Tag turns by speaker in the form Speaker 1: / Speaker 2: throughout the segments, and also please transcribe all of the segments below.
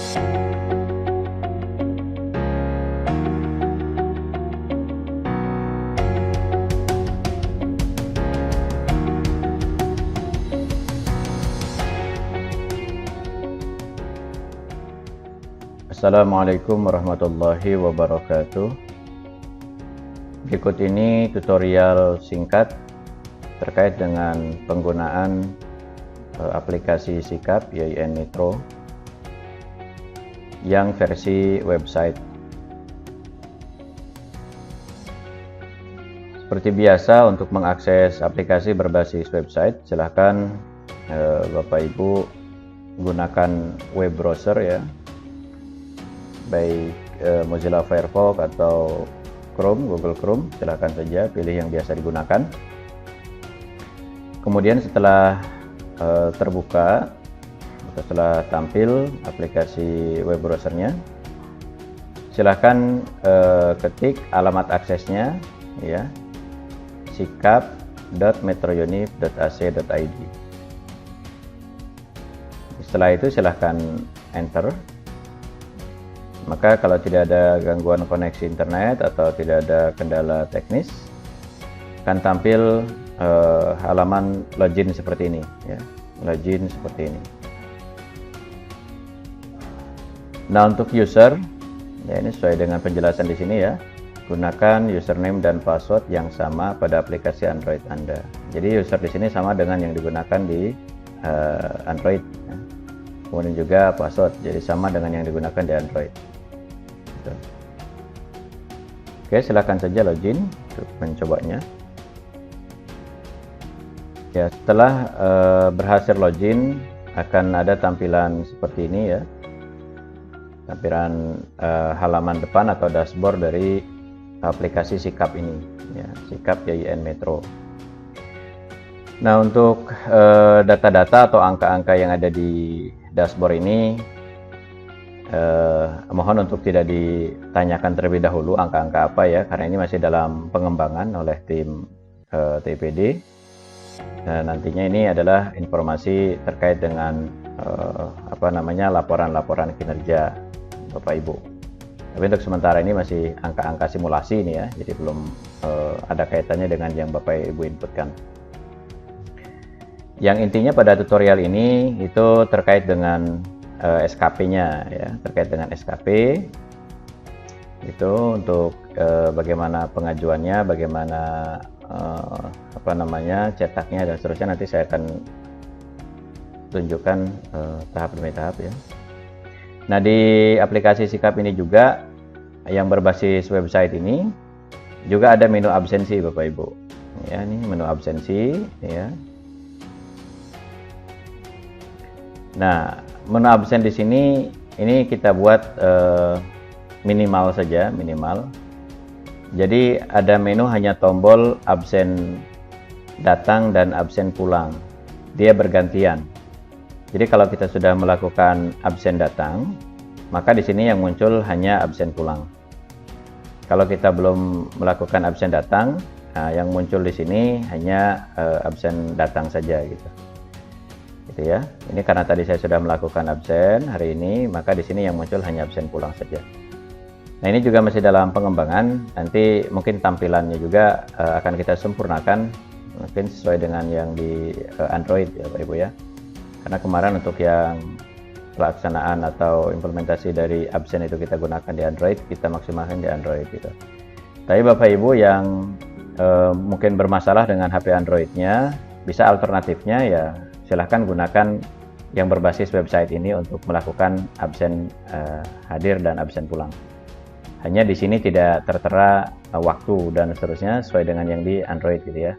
Speaker 1: Assalamualaikum warahmatullahi wabarakatuh. Berikut ini tutorial singkat terkait dengan penggunaan aplikasi Sikap YIN Metro yang versi website. Seperti biasa, untuk mengakses aplikasi berbasis website, silahkan Bapak Ibu gunakan web browser ya, baik Mozilla Firefox atau Chrome, Google Chrome, silahkan saja pilih yang biasa digunakan. Kemudian setelah terbuka atau setelah tampil aplikasi web browsernya, silahkan ketik alamat aksesnya ya, sikap.metrounif.ac.id. Setelah itu silahkan enter. Maka kalau tidak ada gangguan koneksi internet atau tidak ada kendala teknis, akan tampil halaman login seperti ini ya, login seperti ini. Nah, untuk user ya, ini sesuai dengan penjelasan di sini ya, gunakan username dan password yang sama pada aplikasi Android Anda. Jadi user di sini sama dengan yang digunakan di Android ya. Kemudian juga password jadi sama dengan yang digunakan di Android. Oke, silakan saja login untuk mencobanya. Ya, setelah berhasil login, akan ada tampilan seperti ini ya, tampilan halaman depan atau dashboard dari aplikasi Sikap ini ya, Sikap YIN Metro. Nah, untuk data-data atau angka-angka yang ada di dashboard ini, mohon untuk tidak ditanyakan terlebih dahulu angka-angka apa ya, karena ini masih dalam pengembangan oleh tim TPD. Nantinya ini adalah informasi terkait dengan laporan-laporan kinerja Bapak Ibu. Tapi untuk sementara ini masih angka-angka simulasi ini ya, jadi belum ada kaitannya dengan yang Bapak Ibu inputkan. Yang intinya pada tutorial ini itu terkait dengan SKP-nya ya, terkait dengan SKP itu untuk bagaimana pengajuannya, bagaimana cetaknya dan seterusnya. Nanti saya akan tunjukkan tahap demi tahap ya. Nah, di aplikasi Sikap ini juga yang berbasis website ini juga ada menu absensi Bapak Ibu ya, ini menu absensi ya. Nah, menu absen di sini ini kita buat minimal saja, minimal. Jadi ada menu hanya tombol absen datang dan absen pulang. Dia bergantian. Jadi kalau kita sudah melakukan absen datang, maka di sini yang muncul hanya absen pulang. Kalau kita belum melakukan absen datang, nah, yang muncul di sini hanya absen datang saja gitu. Gitu ya. Ini karena tadi saya sudah melakukan absen hari ini, maka di sini yang muncul hanya absen pulang saja. Nah, ini juga masih dalam pengembangan. Nanti mungkin tampilannya juga akan kita sempurnakan, mungkin sesuai dengan yang di Android ya Bapak Ibu ya. Karena kemarin untuk yang pelaksanaan atau implementasi dari absen itu kita gunakan di Android, kita maksimalkan di Android gitu. Tapi Bapak Ibu yang mungkin bermasalah dengan HP Androidnya, bisa alternatifnya ya, silahkan gunakan yang berbasis website ini untuk melakukan absen hadir dan absen pulang. Hanya di sini tidak tertera waktu dan seterusnya sesuai dengan yang di Android gitu ya.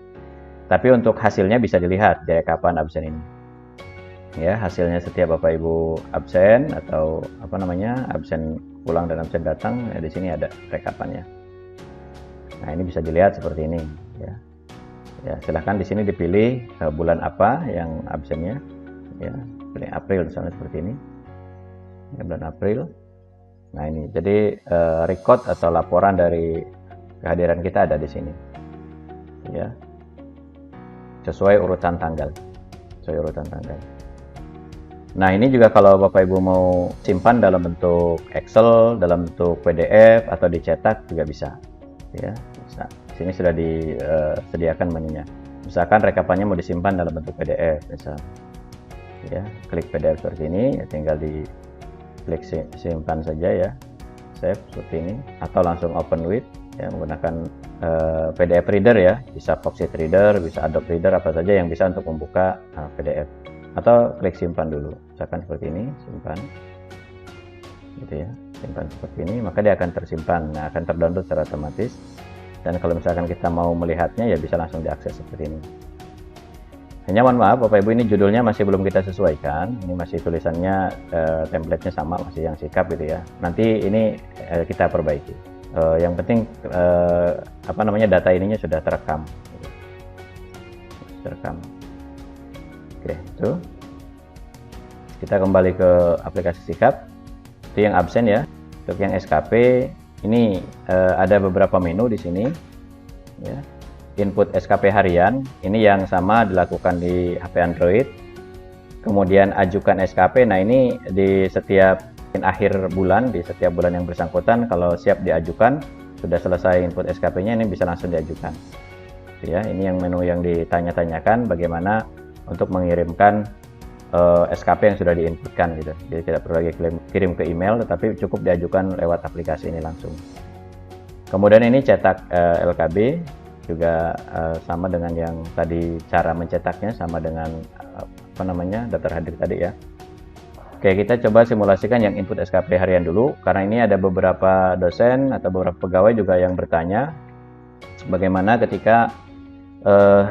Speaker 1: Tapi untuk hasilnya bisa dilihat dari kapan absen ini. Ya, hasilnya setiap Bapak Ibu absen atau absen pulang dan absen datang, ya di sini ada rekapannya. Nah, ini bisa dilihat seperti ini ya. Ya, silahkan di sini dipilih bulan apa yang absennya ya, pilih April misalnya seperti ini ya, bulan April. Nah, ini jadi record atau laporan dari kehadiran kita ada di sini ya, sesuai urutan tanggal. Nah, ini juga kalau Bapak Ibu mau simpan dalam bentuk Excel, dalam bentuk PDF atau dicetak juga bisa. Ya, bisa. Di sini sudah disediakan menunya. Misalkan rekapannya mau disimpan dalam bentuk PDF, misal. Ya, klik PDF seperti ini, ya tinggal di klik simpan saja ya. Save seperti ini atau langsung open with ya menggunakan PDF reader ya, bisa Foxit Reader, bisa Adobe Reader, apa saja yang bisa untuk membuka PDF. Atau klik simpan dulu, misalkan seperti ini, simpan gitu ya, simpan seperti ini, maka dia akan tersimpan. Nah, akan terdownload secara otomatis, dan kalau misalkan kita mau melihatnya ya bisa langsung diakses seperti ini. Hanya mohon maaf Bapak Ibu, ini judulnya masih belum kita sesuaikan, ini masih tulisannya template-nya sama, masih yang sikap gitu ya. Nanti ini kita perbaiki. Yang penting data ininya sudah terekam gitu. Terekam. Oke, itu kita kembali ke aplikasi Sikap. Itu yang absen ya. Untuk yang SKP ini ada beberapa menu di sini ya. Input SKP harian ini yang sama dilakukan di HP Android. Kemudian ajukan SKP, nah ini di setiap akhir bulan, di setiap bulan yang bersangkutan kalau siap diajukan, sudah selesai input SKP-nya, ini bisa langsung diajukan ya. Ini yang menu yang ditanya-tanyakan bagaimana untuk mengirimkan SKP yang sudah diinputkan gitu. Jadi tidak perlu lagi kirim ke email, tetapi cukup diajukan lewat aplikasi ini langsung. Kemudian ini cetak LKB juga sama dengan yang tadi, cara mencetaknya sama dengan daftar hadir tadi ya. Oke, kita coba simulasikan yang input SKP harian dulu, karena ini ada beberapa dosen atau beberapa pegawai juga yang bertanya bagaimana ketika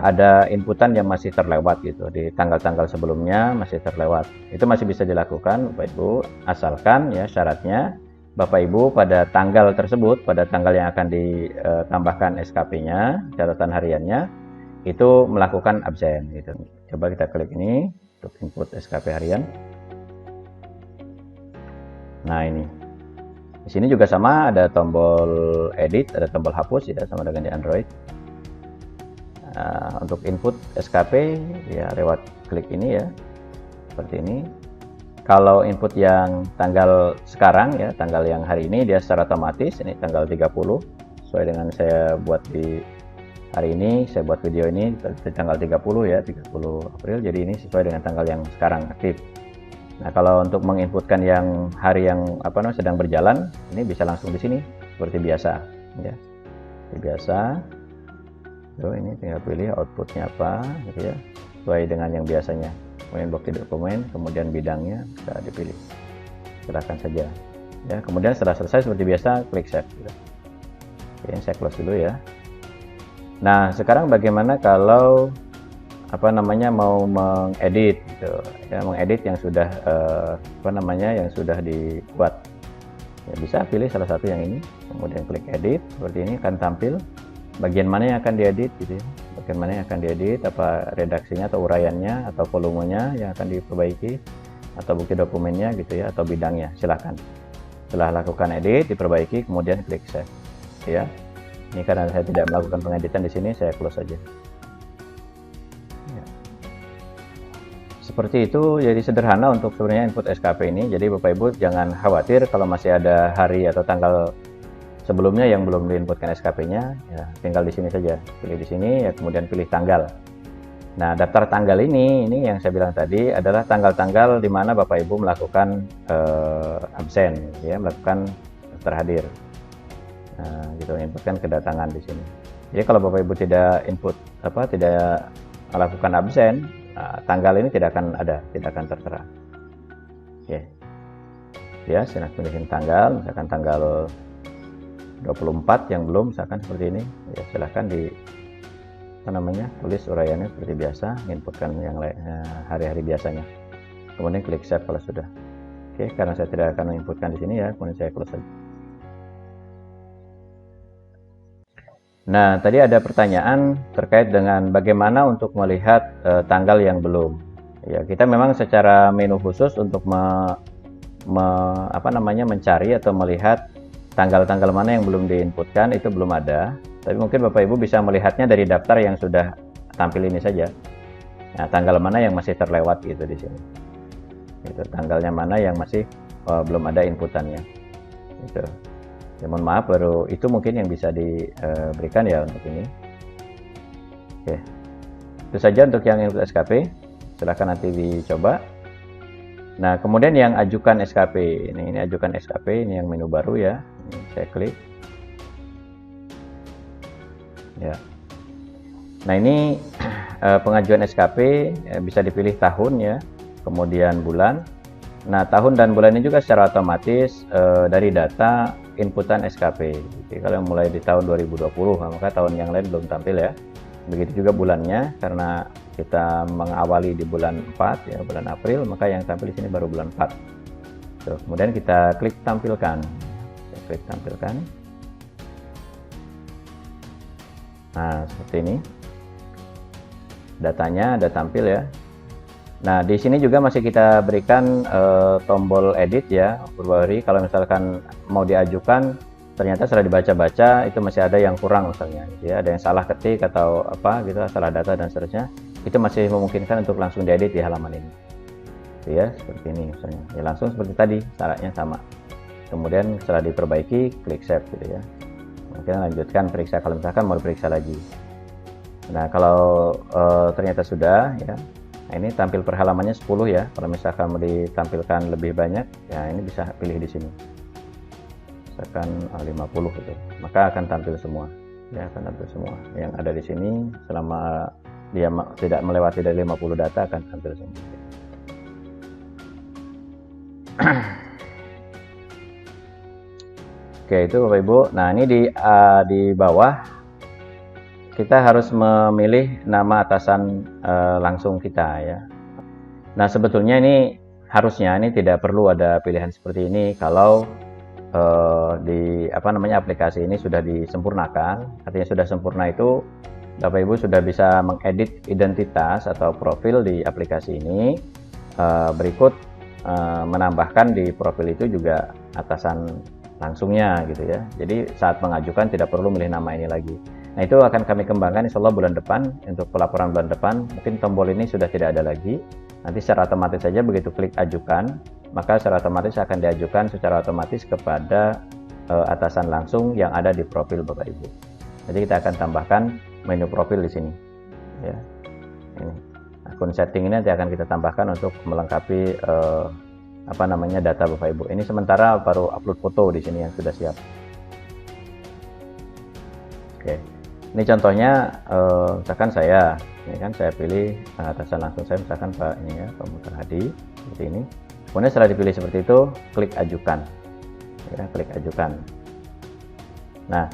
Speaker 1: ada inputan yang masih terlewat gitu, di tanggal-tanggal sebelumnya masih terlewat. Itu masih bisa dilakukan Bapak Ibu, asalkan ya syaratnya Bapak Ibu pada tanggal tersebut, pada tanggal yang akan ditambahkan SKP-nya, catatan hariannya, itu melakukan absen gitu. Coba kita klik ini untuk input SKP harian. Nah, ini. Di sini juga sama, ada tombol edit, ada tombol hapus ya, sama dengan di Android. Untuk input SKP ya lewat klik ini ya, seperti ini. Kalau input yang tanggal sekarang ya, tanggal yang hari ini, dia secara otomatis ini tanggal 30 sesuai dengan saya buat di hari ini, saya buat video ini di tanggal 30 ya, 30 April, jadi ini sesuai dengan tanggal yang sekarang aktif. Nah, kalau untuk menginputkan yang hari yang sedang berjalan, ini bisa langsung di sini seperti biasa ya. Seperti biasa. Tuh, ini tinggal pilih outputnya apa gitu ya, sesuai dengan yang biasanya. Kemudian bukti dokumen, kemudian bidangnya bisa dipilih. Silakan saja. Ya, kemudian setelah selesai seperti biasa klik save. Gitu. Oke, saya close dulu ya. Nah, sekarang bagaimana kalau mau mengedit gitu. Ya, mengedit yang sudah yang sudah dibuat. Ya, bisa pilih salah satu yang ini, kemudian klik edit, seperti ini akan tampil bagian mana yang akan diedit gitu ya. Bagian mana yang akan diedit, apa redaksinya atau uraiannya atau volumenya yang akan diperbaiki, atau bukti dokumennya gitu ya, atau bidangnya, silakan. Setelah lakukan edit, diperbaiki, kemudian klik save ya. Ini karena saya tidak melakukan pengeditan di sini, saya close saja. Ya. Seperti itu, jadi sederhana untuk sebenarnya input SKP ini. Jadi Bapak Ibu jangan khawatir kalau masih ada hari atau tanggal sebelumnya yang belum diinputkan SKP-nya, ya tinggal di sini saja, pilih di sini ya, kemudian pilih tanggal. Nah, daftar tanggal ini yang saya bilang tadi adalah tanggal-tanggal di mana Bapak Ibu melakukan absen, ya, melakukan daftar hadir. Nah, gitu, inputkan kedatangan di sini. Jadi kalau Bapak Ibu tidak tidak melakukan absen, nah, tanggal ini tidak akan ada, tidak akan tertera. Oke, ya, saya pilih tanggal, misalkan tanggal 24 yang belum, misalkan seperti ini ya, silahkan di tulis uraiannya seperti biasa, inputkan yang hari-hari biasanya, kemudian klik save kalau sudah. Oke, karena saya tidak akan menginputkan di sini ya, kemudian saya close saja. Nah, tadi ada pertanyaan terkait dengan bagaimana untuk melihat tanggal yang belum ya. Kita memang secara menu khusus untuk mencari atau melihat tanggal-tanggal mana yang belum diinputkan itu belum ada, tapi mungkin Bapak Ibu bisa melihatnya dari daftar yang sudah tampil ini saja. Nah, tanggal mana yang masih terlewat gitu di sini. gitu, tanggalnya mana yang masih belum ada inputannya gitu. Ya, mohon maaf, baru itu mungkin yang bisa diberikan ya untuk ini. Oke, itu saja untuk yang input SKP, silahkan nanti dicoba. Nah, kemudian yang ajukan SKP, ini ajukan SKP, ini yang menu baru ya, ini saya klik ya. Nah, ini pengajuan SKP bisa dipilih tahun ya, kemudian bulan. Nah, tahun dan bulan ini juga secara otomatis dari data inputan SKP. Jadi, kalau mulai di tahun 2020, maka tahun yang lain belum tampil ya. Begitu juga bulannya, karena kita mengawali di bulan 4 ya, bulan April, maka yang tampil di sini baru bulan 4. Tuh, kemudian kita klik tampilkan. Kita klik tampilkan. Nah, seperti ini. Datanya ada tampil ya. Nah, di sini juga masih kita berikan tombol edit ya, Purwahari. Kalau misalkan mau diajukan, ternyata setelah dibaca-baca itu masih ada yang kurang misalnya, ya, ada yang salah ketik atau apa gitu, salah data dan seterusnya, itu masih memungkinkan untuk langsung diedit di halaman ini. Gitu ya, seperti ini misalnya. Ya, langsung seperti tadi, syaratnya sama. Kemudian setelah diperbaiki, klik save gitu ya. Mungkin lanjutkan periksa kalau misalkan mau diperiksa lagi. Nah, kalau ternyata sudah ya. Nah, ini tampil per halamannya 10 ya. Kalau misalkan mau ditampilkan lebih banyak, ya ini bisa pilih di sini. Misalkan 50 gitu. Maka akan tampil semua. Ya, akan tampil semua. Yang ada di sini selama dia tidak melewati dari 50 data akan tampil semua. Oke, itu Bapak Ibu. Nah, ini di bawah kita harus memilih nama atasan langsung kita ya. Nah, sebetulnya ini harusnya ini tidak perlu ada pilihan seperti ini kalau di aplikasi ini sudah disempurnakan. Artinya sudah sempurna itu Bapak Ibu sudah bisa mengedit identitas atau profil di aplikasi ini. Berikut menambahkan di profil itu juga atasan langsungnya gitu ya. Jadi saat mengajukan tidak perlu milih nama ini lagi. Nah, itu akan kami kembangkan insya Allah bulan depan. Untuk pelaporan bulan depan mungkin tombol ini sudah tidak ada lagi. Nanti secara otomatis saja begitu klik ajukan, maka secara otomatis akan diajukan secara otomatis kepada atasan langsung yang ada di profil Bapak Ibu. Jadi kita akan tambahkan menu profil di sini ya. Ini akun setting ini nanti akan kita tambahkan untuk melengkapi data Bapak Ibu. Ini sementara baru upload foto di sini yang sudah siap. Oke, ini contohnya misalkan saya, ini kan saya pilih atasan langsung saya, misalkan Pak ini ya, Pak Mutar Hadi seperti ini. Kemudian setelah dipilih seperti itu, klik ajukan, ya, klik ajukan. Nah,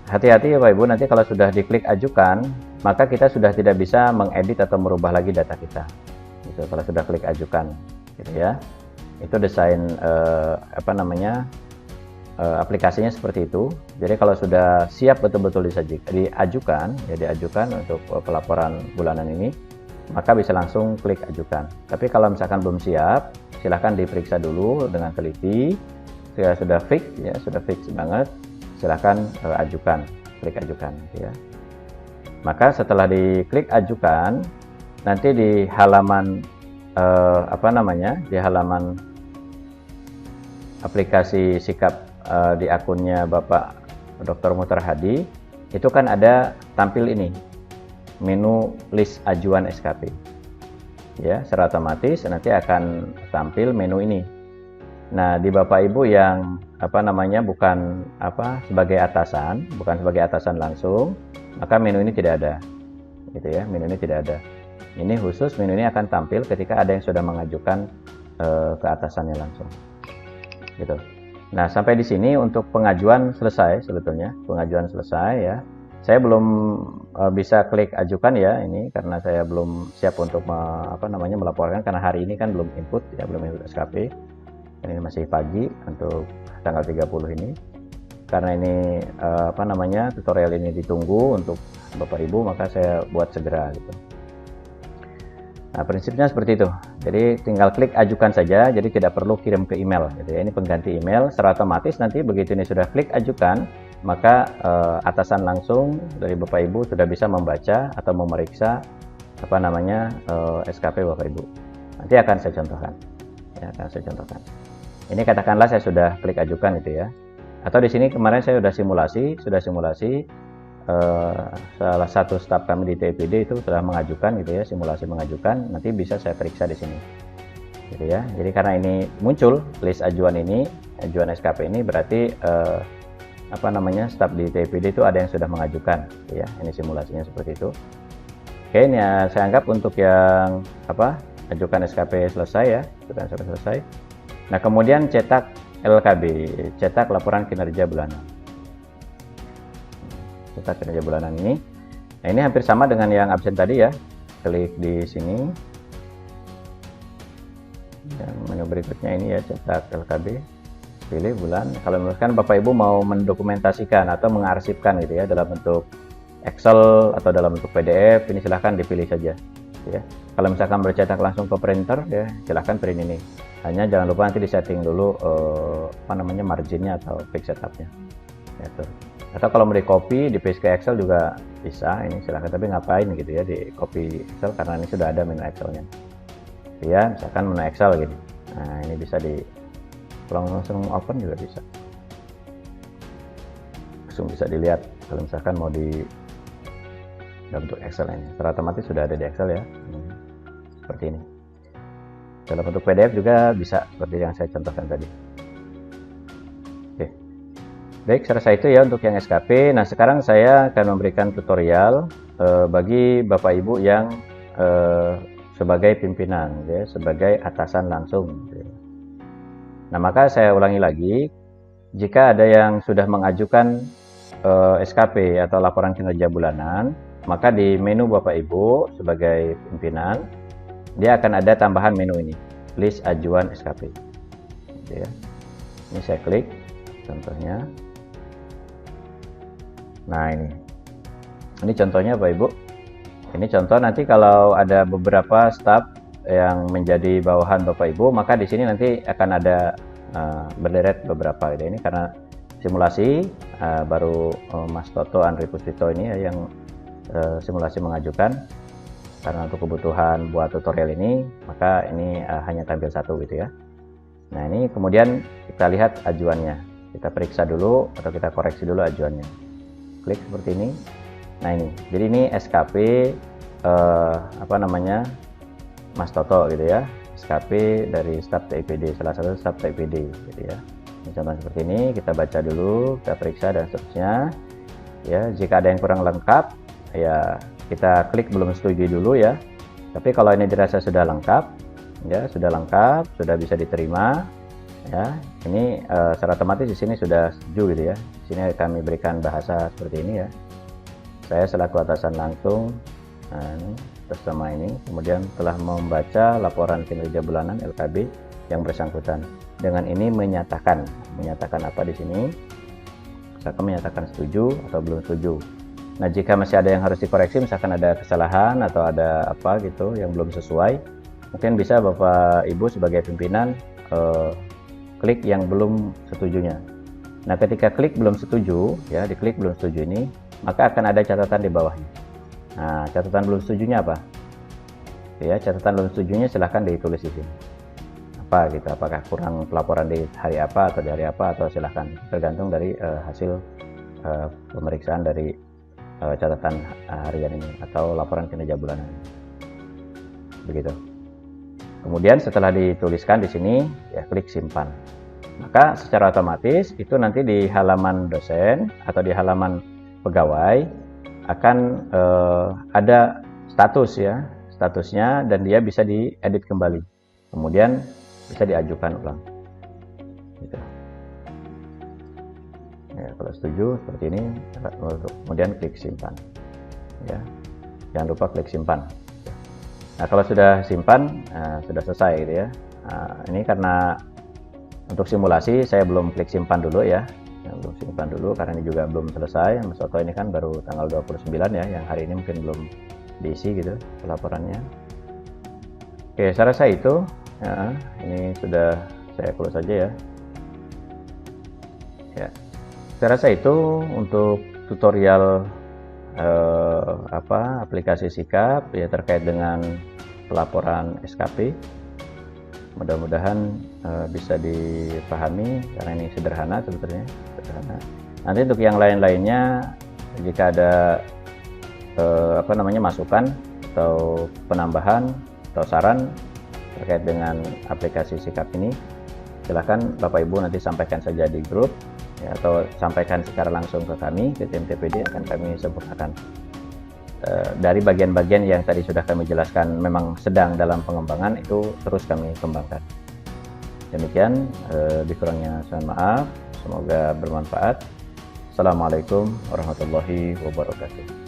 Speaker 1: hati-hati ya Bapak Ibu, nanti kalau sudah diklik ajukan, maka kita sudah tidak bisa mengedit atau merubah lagi data kita. Gitu, kalau sudah klik ajukan, gitu ya. Itu desain aplikasinya seperti itu. Jadi kalau sudah siap betul-betul diajukan untuk pelaporan bulanan ini, maka bisa langsung klik ajukan. Tapi kalau misalkan belum siap, silahkan diperiksa dulu dengan teliti. Jika sudah fix ya, sudah fix banget, silahkan ajukan, klik ajukan gitu ya. Maka setelah diklik ajukan, nanti di halaman di halaman aplikasi sikap di akunnya Bapak Dr. Mutar Hadi, itu kan ada tampil ini menu list ajuan SKP ya, secara otomatis nanti akan tampil menu ini. Nah, di Bapak Ibu yang bukan sebagai atasan langsung, maka menu ini tidak ada gitu ya, menu ini tidak ada. Ini khusus, menu ini akan tampil ketika ada yang sudah mengajukan ke atasannya langsung gitu. Nah, sampai di sini untuk pengajuan selesai. Sebetulnya pengajuan selesai ya. Saya belum bisa klik ajukan ya ini karena saya belum siap untuk melaporkan, karena hari ini kan belum input ya, belum input SKP. Ini masih pagi untuk tanggal 30 ini. Karena ini tutorial ini ditunggu untuk Bapak Ibu, maka saya buat segera gitu. Nah, prinsipnya seperti itu. Jadi tinggal klik ajukan saja, jadi tidak perlu kirim ke email gitu ya. Ini pengganti email, secara otomatis nanti begitu ini sudah klik ajukan, maka atasan langsung dari Bapak Ibu sudah bisa membaca atau memeriksa SKP Bapak Ibu. Nanti akan saya contohkan. Ya, akan saya contohkan. Ini katakanlah saya sudah klik ajukan gitu ya. Atau di sini kemarin saya sudah simulasi salah satu staf kami di TIPD itu sudah mengajukan gitu ya, simulasi mengajukan. Nanti bisa saya periksa di sini. Gitu ya. Jadi karena ini muncul list ajuan ini, ajuan SKP ini berarti staf di TIPD itu ada yang sudah mengajukan gitu ya. Ini simulasinya seperti itu. Oke, ini ya, saya anggap untuk yang ajukan SKP selesai ya, sudah selesai. Nah, kemudian cetak LKB, cetak laporan kinerja bulanan. Cetak kinerja bulanan ini. Nah, ini hampir sama dengan yang absen tadi ya. Klik di sini. Dan menu berikutnya ini ya, cetak LKB. Pilih bulan. Kalau misalkan Bapak Ibu mau mendokumentasikan atau mengarsipkan gitu ya dalam bentuk Excel atau dalam bentuk PDF, ini silahkan dipilih saja. Ya. Kalau misalkan bercetak langsung ke printer ya, silahkan print ini. Hanya jangan lupa nanti disetting dulu marginnya atau quick setupnya. Gitu. Atau kalau mau di copy, di paste ke Excel juga bisa. Ini silahkan, tapi ngapain gitu ya di copy Excel karena ini sudah ada menu Excelnya. Ya, misalkan menu Excel gitu. Nah, ini bisa di langsung open juga bisa. Langsung bisa dilihat kalau misalkan mau di dalam bentuk Excel ini. Secara otomatis sudah ada di Excel ya. Seperti ini. Dalam bentuk PDF juga bisa seperti yang saya contohkan tadi. Oke. Baik, selesai itu ya untuk yang SKP. Nah, sekarang saya akan memberikan tutorial bagi Bapak Ibu yang sebagai pimpinan ya, sebagai atasan langsung. Nah, maka saya ulangi lagi, jika ada yang sudah mengajukan SKP atau laporan kinerja bulanan, maka di menu Bapak Ibu sebagai pimpinan, dia akan ada tambahan menu ini, list ajuan SKP. Gitu ya. Ini saya klik, contohnya. Nah, ini contohnya Bapak Ibu. Ini contoh nanti kalau ada beberapa staf yang menjadi bawahan Bapak Ibu, maka di sini nanti akan ada berderet beberapa. Ini karena simulasi baru Mas Toto Andri Puspito ini ya, yang simulasi mengajukan. Karena untuk kebutuhan buat tutorial ini, maka ini hanya tampil satu gitu ya. Nah, ini kemudian kita lihat ajuannya. Kita periksa dulu atau kita koreksi dulu ajuannya. Klik seperti ini. Nah, ini. Jadi ini SKP Mas Toto gitu ya. SKP dari staf TIPD, salah satu staf TIPD gitu ya. Ini contoh seperti ini, kita baca dulu, kita periksa dan seterusnya. Ya, jika ada yang kurang lengkap, ya kita klik belum setuju dulu ya. Tapi kalau ini dirasa sudah lengkap, ya sudah lengkap, sudah bisa diterima, ya ini secara otomatis di sini sudah setuju gitu ya. Di sini kami berikan bahasa seperti ini ya. Saya selaku atasan langsung bersama ini, kemudian telah membaca laporan kinerja bulanan LKB yang bersangkutan. Dengan ini menyatakan apa di sini? Misalkan menyatakan setuju atau belum setuju. Nah, jika masih ada yang harus dikoreksi, misalkan ada kesalahan atau ada apa gitu yang belum sesuai, mungkin bisa Bapak Ibu sebagai pimpinan klik yang belum setujunya. Nah, ketika klik belum setuju, ya diklik belum setuju ini, maka akan ada catatan di bawahnya. Nah, catatan belum setujunya apa? Ya, catatan belum setujunya silahkan ditulis di sini. Apa gitu? Apakah kurang pelaporan di hari apa atau di hari apa, atau silahkan tergantung dari hasil pemeriksaan dari catatan harian ini atau laporan kinerja bulanan. Begitu. Kemudian setelah dituliskan di sini, ya klik simpan. Maka secara otomatis itu nanti di halaman dosen atau di halaman pegawai akan ada status ya, statusnya, dan dia bisa diedit kembali. Kemudian bisa diajukan ulang. Gitu. Ya, kalau setuju seperti ini, kemudian klik simpan. Ya, jangan lupa klik simpan. Nah, kalau sudah simpan, sudah selesai gitu ya. Nah, ini karena untuk simulasi saya belum klik simpan dulu ya. Belum simpan dulu karena ini juga belum selesai. Mas Toto ini kan baru tanggal 29 ya, yang hari ini mungkin belum diisi gitu pelaporannya. Oke, saya rasa itu. Ya, ini sudah saya close saja ya. Ya. Saya rasa itu untuk tutorial aplikasi Sikap ya terkait dengan pelaporan SKP. Mudah-mudahan bisa dipahami karena ini sederhana sebetulnya, sederhana. Nanti untuk yang lain-lainnya jika ada masukan atau penambahan atau saran terkait dengan aplikasi Sikap ini, silakan Bapak Ibu nanti sampaikan saja di grup ya, atau sampaikan secara langsung ke kami, ke tim TPD, akan kami sempurnakan. Dari bagian-bagian yang tadi sudah kami jelaskan memang sedang dalam pengembangan, itu terus kami kembangkan. Demikian, dikurangnya mohon maaf, semoga bermanfaat. Assalamualaikum warahmatullahi wabarakatuh.